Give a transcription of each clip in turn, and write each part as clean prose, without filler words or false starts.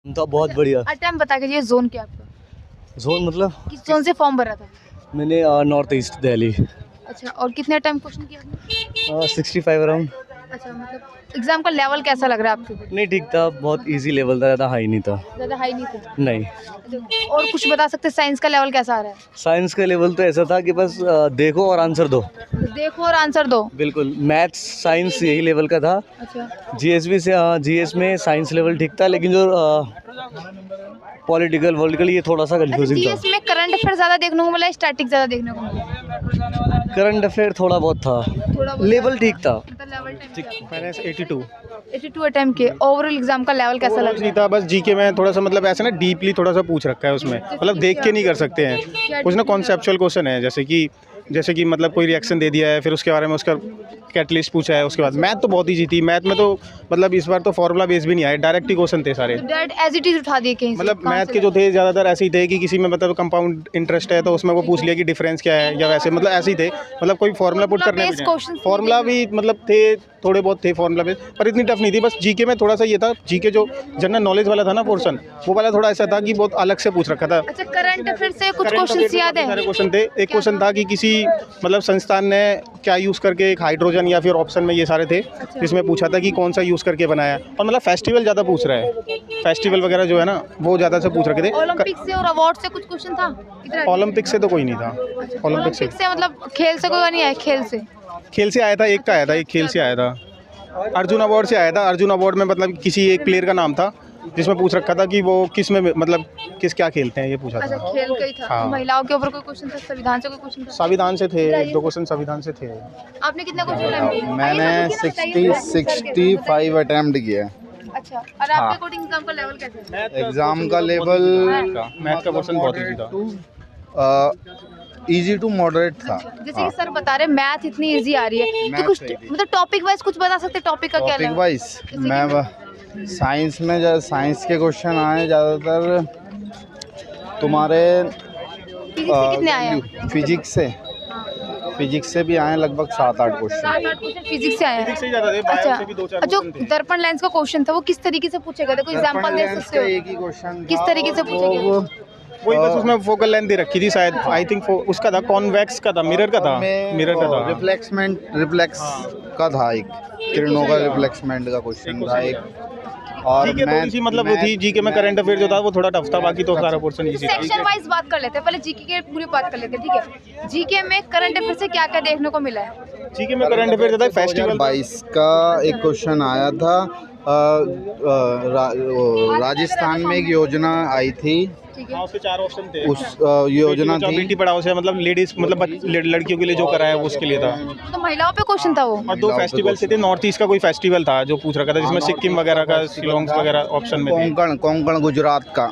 तो बहुत बढ़िया। अटेम्प्ट बता के जोन क्या आपका? जोन मतलब किस जोन से फॉर्म भरा था? मैंने नॉर्थ ईस्ट दिल्ली। अच्छा, और कितने अटेम्प्ट क्वेश्चन किया आपने? 65 अराउंड। अच्छा, मतलब एग्जाम का लेवल कैसा लग रहा है आपको? नहीं, ठीक था, बहुत इजी लेवल था, ज़्यादा हाई नहीं था। ज़्यादा हाई नहीं था? नहीं। अच्छा, और कुछ बता सकते हैं साइंस का लेवल कैसा आ रहा है? साइंस का लेवल तो ऐसा था कि बस देखो और आंसर दो। देखो और आंसर दो। बिल्कुल, मैथ्स साइंस यही लेवल का था। अच्छा, जीएसबी से जीएस में साइंस लेवल ठीक था, लेकिन जो पॉलिटिकल ये थोड़ा सा कंफ्यूजिंग था। जीएस में करंट अफेयर ज़्यादा देखने को मिला, स्टैटिक ज़्यादा देखने को मिला? करंट अफेयर थोड़ा बहुत था, थोड़ा बहुत लेवल ठीक था। मतलब लेवल टाइम मैंने 82 82 अटेम्प्ट के। ओवरऑल एग्जाम का लेवल कैसा लग रहा नहीं था, बस जीके में थोड़ा सा मतलब ऐसा ना डीपली थोड़ा सा पूछ रखा है उसमें, मतलब देख के नहीं कर सकते हैं कुछ ना। कॉन्सेप्चुअल क्वेश्चन है, जैसे कि मतलब कोई रिएक्शन दे दिया है, फिर उसके बारे में उसका कैटलिस्ट पूछा है। उसके बाद मैथ तो बहुत ईजी थी। मैथ में तो मतलब इस बार तो फॉर्मूला बेस भी नहीं आए, डायरेक्ट ही क्वेश्चन थे सारे। है? डायरेक्ट एज इट इज उठा दिए कहीं से? मतलब कहाँ मैथ से के जो थे ज़्यादातर ऐसे ही थे कि किसी में मतलब कंपाउंड इंटरेस्ट है तो उसमें वो पूछ लिया कि डिफरेंस क्या है, या वैसे मतलब ऐसे ही थे। मतलब कोई फॉर्मूला पुट करने based questions फॉर्मूला भी मतलब थे, थोड़े बहुत थे फॉर्मूला बेस, पर इतनी टफ नहीं थी। बस जीके में थोड़ा सा ये था, जीके जो जनरल नॉलेज वाला था ना पोर्शन, वो वाला थोड़ा ऐसा था कि बहुत अलग से पूछ रखा था। अच्छा, करंट अफेयर से कुछ Current क्वेश्चंस affairs याद में सारे है? क्वेश्चन थे। एक क्वेश्चन था कि किसी मतलब संस्थान ने क्या यूज़ करके एक हाइड्रोजन, या फिर ऑप्शन में ये सारे थे जिसमें पूछा था कि कौन सा यूज़ करके बनाया। और मतलब फेस्टिवल ज़्यादा पूछ रहा है, फेस्टिवल वगैरह जो है ना वो ज़्यादा से पूछ रखे थे। ओलंपिक से और अवार्ड से कुछ क्वेश्चन था इधर? ओलंपिक से तो कोई नहीं था। ओलंपिक से मतलब खेल से कोई नहीं आया? खेल से आया था, एक का आया था, एक खेल से आया था। अर्जुन अवार्ड से आया था। अर्जुन अवार्ड में मतलब किसी एक प्लेयर का नाम था जिसमें पूछ रखा था कि वो किस में मतलब किस क्या खेलते हैं, ये पूछा अच्छा, था। खेल का ही था। हाँ। महिलाओं के ऊपर कोई क्वेश्चन था? संविधान से कोई क्वेश्चन था? संविधान से थे, एक दो क्वेश्चन संविधान से थे। आपने कितना क्वेश्चन अटेम्प्ट किया? मैंने 65 अटेम्प्ट किया। अच्छा, और आपके अकॉर्डिंग एग्जाम का लेवल कैसा है? एग्ज़ाम का लेवल मैथ का क्वेश्चन बहुत ईजी था। इजी टू मॉडरेट था। जैसे कि सर बता रहे मैथ इतनी इजी आ रही है, तो कुछ मतलब टॉपिक वाइज कुछ बता सकते हैं? टॉपिक का क्या टॉपिक लेवल? वाइज मैं साइंस में साइंस के क्वेश्चन आए ज़्यादातर तुम्हारे। फिजिक्स से कितने आए हैं? फिजिक्स से भी आए लगभग 7-8 क्वेश्चन। 7-8 क्वेश्चन फिजिक्स से आए हैं। से ज़्यादा थे, बायो से भी 2-4 अच्छा, जो क्वेश्चन थे। दर्पण लेंस का क्वेश्चन था वो किस तरीके से पूछे गए थे? कोई एग्जांपल दे सकते हो? एक ही क्वेश्चन किस तरीके से पूछे गए? वही बस उसमें फोकल लेंथ दे रखी थी शायद, आई थिंक उसका था कॉन्वेक्स का था, मिरर का था। रिफ्लेक्स का था, एक किरणों का रिफ्लेक्समेंट का क्वेश्चन था एक। और जीके थोड़ी सी मतलब वो थी, जीके में करंट अफेयर जो था वो थोड़ा टफ था, बाकी तो सारा पोर्शन इजी था। सेक्शन वाइज बात कर लेते हैं, पहले जीके के पूरी बात कर लेते हैं, ठीक है? जीके में करंट अफेयर से क्या क्या देखने को मिला है? जीके में करंट अफेयर था, फेस्टिवल 2022 का एक क्वेश्चन आया था। राजस्थान में एक योजना आई थी, ठीक है। हाँ, उसके 4 ऑप्शन थे। उस योजना थी बेटी पढ़ाओ से मतलब लेडीज मतलब लड़कियों के लिए जो कराया वो उसके लिए था। तो महिलाओं पे क्वेश्चन था वो? और 2 फेस्टिवल से थे। नॉर्थ ईस्ट का कोई फेस्टिवल था जो पूछ रखा था, जिसमें सिक्किम वगैरह का, शिलोंग वगैरह ऑप्शन में थे। कोंकण गुजरात का,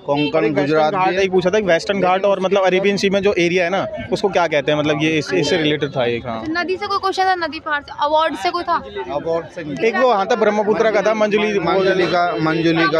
कोंकण गुजरात घाट ही पूछा था, वेस्टर्न घाट और मतलब अरेबियन सी में जो एरिया है ना उसको क्या कहते हैं, मतलब ये इससे रिलेटेड था एक। हाँ, नदी से कोई क्वेश्चन था? नदी पहाड़ से? अवार्ड से कोई था? अवार्ड से एक वो हाँ था, ब्रह्मपुत्र का था, मंजुली का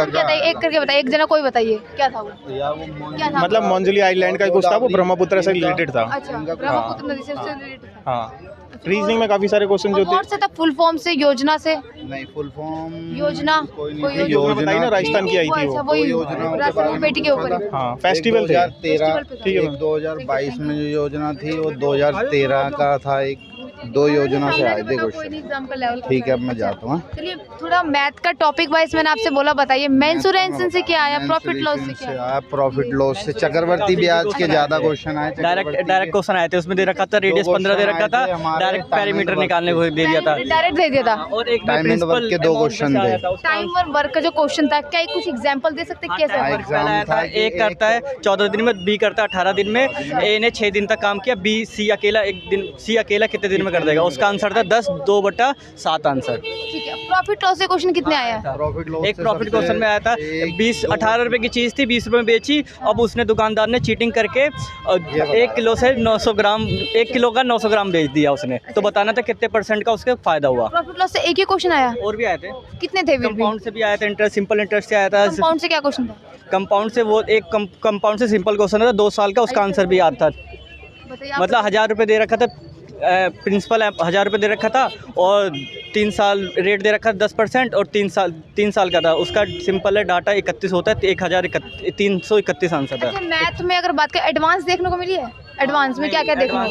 बताइए, एक करके बताइए, एक जना कोई बताइए क्या था वो? क्या था? मतलब मंजुली आइलैंड का कुछ था, वो ब्रह्मपुत्र से रिलेटेड था। अच्छा, ब्रह्मपुत्र नदी से रिलेटेड था। हाँ, रीजनिंग में काफी सारे क्वेश्चन जो थे। अवार्ड से था? फुल फॉर्म से? योजना से? नहीं, फुल फॉर्म योजना कोई कोई नहीं थी। योजना बताई ना, राजस्थान की आई थी अच्छा, वो। वही योजना के राजस्थान बारे की में बेटी के ऊपर है। हाँ, फेस्टिवल थे। 2013 ठीक है, 2022 में जो योजना थी वो 2013 का था। एक 2 योजना से आए थे कोई क्वेश्चन। नहीं, एग्जाम का लेवल ठीक है, अब मैं जाता हूँ। चलिए, थोड़ा मैथ का टॉपिक वाइज मैंने आपसे बोला, बताइए मेंसुरेशन से क्या आया, प्रॉफिट लॉस से क्या आया? प्रॉफिट लॉस से चक्रवर्ती ब्याज के ज्यादा क्वेश्चन आए। डायरेक्ट क्वेश्चन आए थे, उसमें दे रखा था रेडियस 15 दे रखा था, डायरेक्ट पैरामीटर निकालने को दे दिया था। डायरेक्ट दे दिया था। और एक टाइम एंड वर्क के 2 क्वेश्चन थे। टाइम और वर्क का जो क्वेश्चन था, क्या कुछ एग्जांपल दे सकते हैं कैसा? एग्जाम था कि एक करता है 14 दिन में, बी करता है 18 दिन में, ए ने 6 दिन तक काम किया, बी सी अकेला कितने दिन में कर देगा? उसका आंसर था 10, 2/7 आंसर। ठीक है, प्रॉफिट लॉस से क्वेश्चन कितने आया? एक प्रॉफिट क्वेश्चन में आया था, 18 रुपए की चीज़ थी, 20 रुपए में बेची, अब उसने दुकानदार ने चीटिंग करके 1 किलो से 900 ग्राम, 1 किलो का 900 ग्राम बेच दिया उसने। तो बताना था कितने % का उसके फायदा हुआ। प्रॉफिट लॉस से एक ही क्वेश्चन आया? और भी आए थे, कितने थे? कंपाउंड से भी आया था, इंटरेस्ट, सिंपल इंटरेस्ट से आया था। कंपाउंड से क्या क्वेश्चन था? कंपाउंड से वो एक कंपाउंड से सिंपल क्वेश्चन था, 2 साल का, उसका आंसर भी याद था। बताइए आप। मतलब 1000 रुपये दे रखा था, प्रिंसिपल 1000 रुपये दे रखा था और 3 साल रेट दे रखा 10% और 3 साल का था। उसका सिंपल है डाटा 31 होता है, 1331 आंसर था। अच्छा, मैथ में अगर बात करें एडवांस देखने को मिली है? एडवांस में क्या क्या देखना है?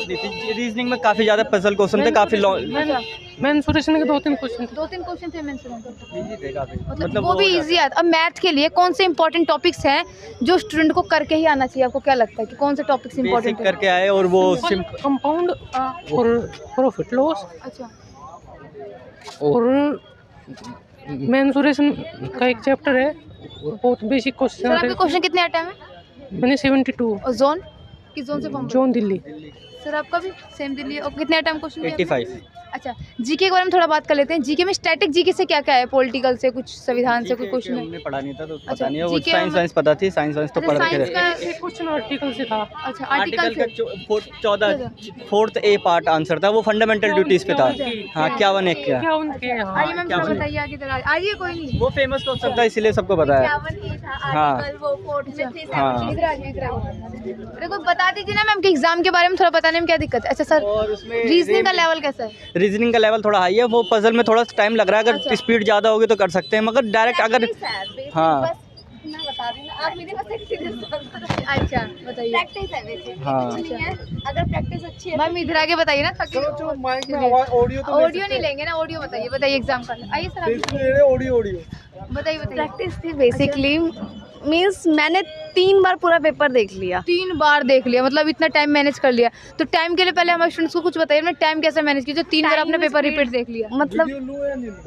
रीजनिंग में काफ़ी ज़्यादा पजल क्वेश्चन थे, काफ़ी लॉन्ग। मेंसुरेशन के 2-3 क्वेश्चन थे। 2-3 क्वेश्चन थे मतलब वो भी इजी है। अब मैथ के लिए कौन से इंपॉर्टेंट टॉपिक्स हैं जो स्टूडेंट को करके ही आना चाहिए? आपको क्या लगता है कि कौन से टॉपिक्स इंपॉर्टेंट करके आए और वो कंपाउंड और प्रॉफिट लॉस अच्छा, और मेंसुरेशन का एक चैप्टर है, बहुत बेसिक सर क्वेश्चन आपके है। क्वेश्चन कितने आते हैं? मैंने 72 और जोन किस जोन से फॉर्म? जोन दिल्ली। सर आपका भी सेम दिल्ली। और कितने टाइम क्वेश्चन? 85। अच्छा, जीके के बारे में थोड़ा बात कर लेते हैं। जीके में स्टैटिक जीके से क्या क्या है? पॉलिटिकल से कुछ, संविधान से कुछ क्वेश्चन है? हमने पढ़ा नहीं था तो अच्छा, पता नहीं है। वो GK साइंस वाइंस पता थी, साइंस वाइंस तो अच्छा, पढ़ रखे साइंस थे। का एक क्वेश्चन आर्टिकल से था। अच्छा, आर्टिकल से 4th A पार्ट आंसर था, वो फंडामेंटल ड्यूटीज पे था। हाँ, 51 एक क्या। क्या उनके यहाँ आइए मैम थोड़ा बताइए आगे तरह। आइए कोई नहीं। वो फेमस क्वेश्चन था इसीलिए सबको पता है। हाँ हाँ। इधर आइए, इधर आइए। देखो बता दीजिए ना मैम कि एग्जाम के बारे में थोड़ा बताने में क्या दिक्कत है? अच्छा सर, और उसमें रीजनिंग का लेवल कैसा है? रीजनिंग का लेवल थोड़ा हाई है। वो पजल में थोड़ा टाइम लग रहा है, अगर स्पीड ज़्यादा होगी तो कर सकते हैं, मगर डायरेक्ट अगर हाँ अच्छा बताइए। प्रैक्टिस है वैसे हाँ। कुछ नहीं है, अगर प्रैक्टिस अच्छी है मैम इधर आगे बताइए ना ताकि ऑडियो नहीं लेंगे ना। ऑडियो बताइए, बताइए एग्जाम का। आइए सर आप ऑडियो बताइए। प्रैक्टिस थी बेसिकली। मीन्स मैंने 3 बार पूरा पेपर देख लिया। 3 बार देख लिया, मतलब इतना टाइम मैनेज कर लिया। तो टाइम के लिए पहले हमारे स्टूडेंट्स को कुछ बताइए, टाइम कैसे मैनेज किया जो 3 बार आपने पेपर रिपीट देख लिया? मतलब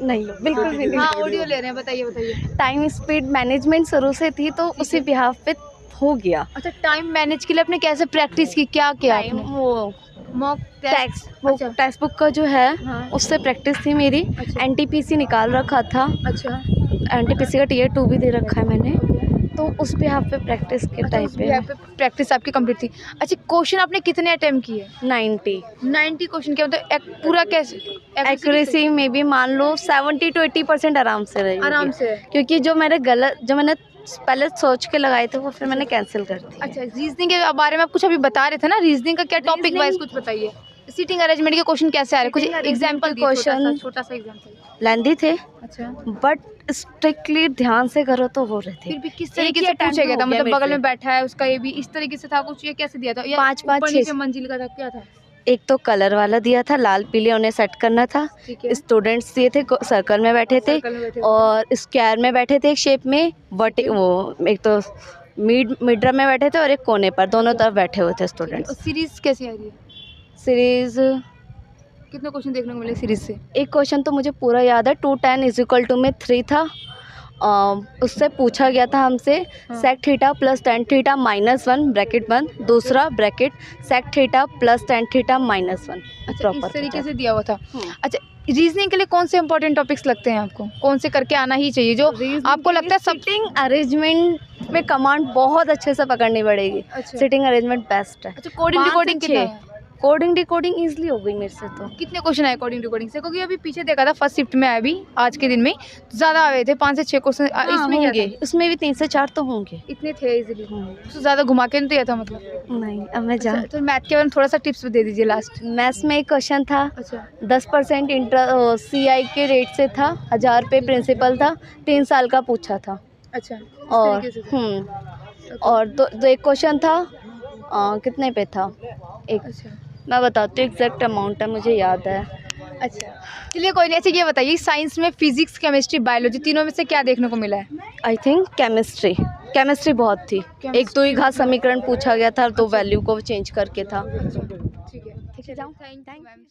नहीं, बिल्कुल भी नहीं। हाँ ऑडियो ले रहे हैं, बताइए बताइए। टाइम स्पीड मैनेजमेंट शुरू से थी तो उसी बिहाफ पे हो गया। अच्छा, टाइम मैनेज के लिए आपने कैसे प्रैक्टिस की, क्या किया टाइम आपने? वो मॉक टेक्स्ट बुक का जो है हाँ। उससे प्रैक्टिस थी मेरी। अच्छा। NTPC निकाल रखा था, अच्छा, NTPC का Tier 2 भी दे रखा है मैंने, तो उस बिहाफ पे प्रैक्टिस के टाइप पे प्रैक्टिस आपकी कंप्लीट थी। अच्छा, क्वेश्चन आपने कितने अटेम्प्ट किए? 90 क्वेश्चन क्या मतलब पूरा कैसे? एक्यूरेसी में भी मान लो 70 to 80% आराम से रही आराम होगी। से। क्योंकि जो मैंने पहले सोच के लगाए थे वो फिर मैंने कैंसिल कर दिया। अच्छा, रीजनिंग के बारे में आप कुछ अभी बता रहे थे ना, रीजनिंग का क्या टॉपिक वाइज कुछ बताइए। सीटिंग अरेंजमेंट के क्वेश्चन कैसे आ रहे हैं? कुछ एग्जांपल क्वेश्चन छोटा सा एग्जांपल। लेंदी थे अच्छा, बट स्ट्रिक्टली ध्यान से करो तो हो रहे थे। फिर भी किस तरीके से पूछा गया था? मतलब बगल में बैठा है उसका, ये भी इस तरीके से था कुछ, ये कैसे दिया था? 5-5 6 मंजिल का था, क्या था? एक तो कलर वाला दिया था, लाल पीले उन्हें सेट करना था। ठीक है। स्टूडेंट्स दिए थे, सर्कल में बैठे थे सर्कल में बैठे थे। और स्क्वायर में बैठे थे एक शेप में, वो एक तो मिड में बैठे थे और एक कोने पर, दोनों तरफ बैठे हुए थे स्टूडेंट्स। सीरीज कैसी आ रही है? सीरीज कितने क्वेश्चन देखने को मिले सीरीज से? एक क्वेश्चन तो मुझे पूरा याद है, 2 tan = में 3 था। उससे पूछा गया था हमसे sec theta plus tan theta -1 bracket बंद, दूसरा bracket sec theta plus tan theta -1। अच्छा, इस तरीके से दिया हुआ था। अच्छा, रीजनिंग के लिए कौन से इंपॉर्टेंट टॉपिक्स लगते हैं आपको? कौन से करके आना ही चाहिए जो आपको लगता है सब? सिटिंग अरेंजमेंट में कमांड बहुत अच्छे से पकड़नी पड़ेगी। अच्छा। सिटिंग अरेंजमेंट बेस्ट है। अच्छा, कोडिंग डिकोडिंग कितना है? कोडिंग डिकोडिंग इजीली हो गई मेरे से तो। कितने क्वेश्चन आए कोडिंग डिकोडिंग से? क्योंकि अभी पीछे देखा था फर्स्ट शिफ्ट में आया, अभी आज के दिन में ज़्यादा आए थे, 5 से 6 क्वेश्चन। इसमें क्या होंगे, था? उसमें भी 3 से 4 तो होंगे। इतने थे इजीली, उससे ज़्यादा घुमा के नहीं दिया था मतलब? नहीं, अब मैं जा तो मैथ के बारे में थोड़ा सा टिप्स दे दीजिए लास्ट। मैथ्स में एक क्वेश्चन था, अच्छा 10% CI के रेट से था, 1000 रुपये प्रिंसिपल था, 3 साल का पूछा था। अच्छा, इस और तरीके से था। और दो एक क्वेश्चन था, कितने पे था एक, अच्छा मैं बताती हूँ एग्जैक्ट अमाउंट है, मुझे याद है। अच्छा, चलिए कोई नहीं। अच्छा ये बताइए, साइंस में फिजिक्स, केमिस्ट्री, बायोलॉजी, तीनों में से क्या देखने को मिला है? आई थिंक केमिस्ट्री बहुत थी। एक तो ही घात समीकरण पूछा गया था, 2 वैल्यू को चेंज करके था। ठीक है, थैंक यू मैम।